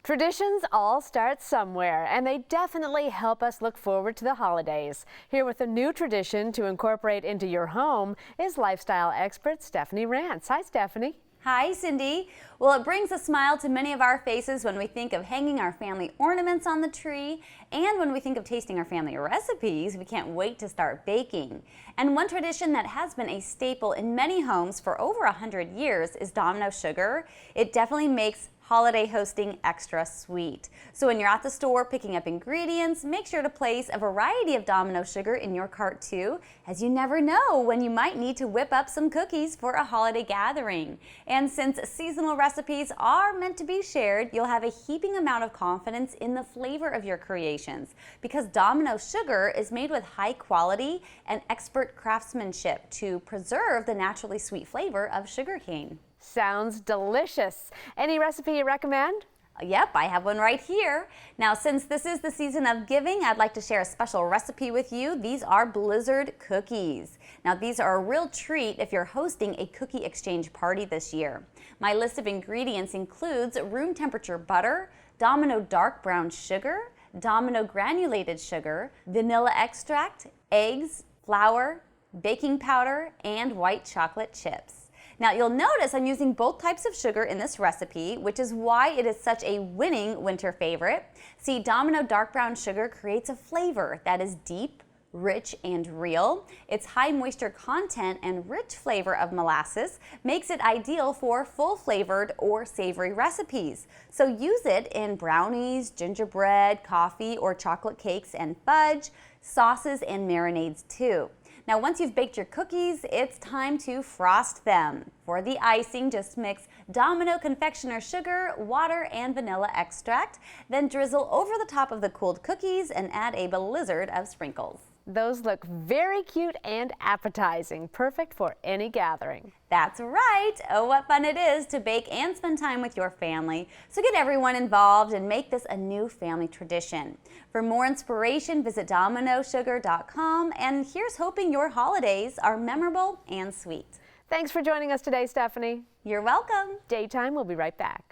Traditions all start somewhere, and they definitely help us look forward to the holidays. Here with a new tradition to incorporate into your home is lifestyle expert Stephanie Rance. Hi, Stephanie. Hi, Cindy. Well, it brings a smile to many of our faces when we think of hanging our family ornaments on the tree, and when we think of tasting our family recipes, we can't wait to start baking. And one tradition that has been a staple in many homes for over 100 years is Domino Sugar. It definitely makes holiday hosting extra sweet. So when you're at the store picking up ingredients, make sure to place a variety of Domino Sugar in your cart too, as you never know when you might need to whip up some cookies for a holiday gathering. And since seasonal recipes are meant to be shared, you'll have a heaping amount of confidence in the flavor of your creations, because Domino Sugar is made with high quality and expert craftsmanship to preserve the naturally sweet flavor of sugarcane. Sounds delicious. Any recipe you recommend? Yep, I have one right here. Now, since this is the season of giving, I'd like to share a special recipe with you. These are Blizzard cookies. Now, these are a real treat if you're hosting a cookie exchange party this year. My list of ingredients includes room temperature butter, Domino dark brown sugar, Domino granulated sugar, vanilla extract, eggs, flour, baking powder, and white chocolate chips. Now, you'll notice I'm using both types of sugar in this recipe, which is why it is such a winning winter favorite. See, Domino dark brown sugar creates a flavor that is deep, rich, and real. Its high moisture content and rich flavor of molasses makes it ideal for full-flavored or savory recipes. So use it in brownies, gingerbread, coffee, or chocolate cakes and fudge, sauces, and marinades too. Now, once you've baked your cookies, it's time to frost them. For the icing, just mix Domino confectioner sugar, water, and vanilla extract. Then drizzle over the top of the cooled cookies and add a blizzard of sprinkles. Those look very cute and appetizing, perfect for any gathering. That's right! Oh, what fun it is to bake and spend time with your family. So get everyone involved and make this a new family tradition. For more inspiration, visit dominosugar.com, and here's hoping your holidays are memorable and sweet. Thanks for joining us today, Stephanie. You're welcome. Daytime will be right back.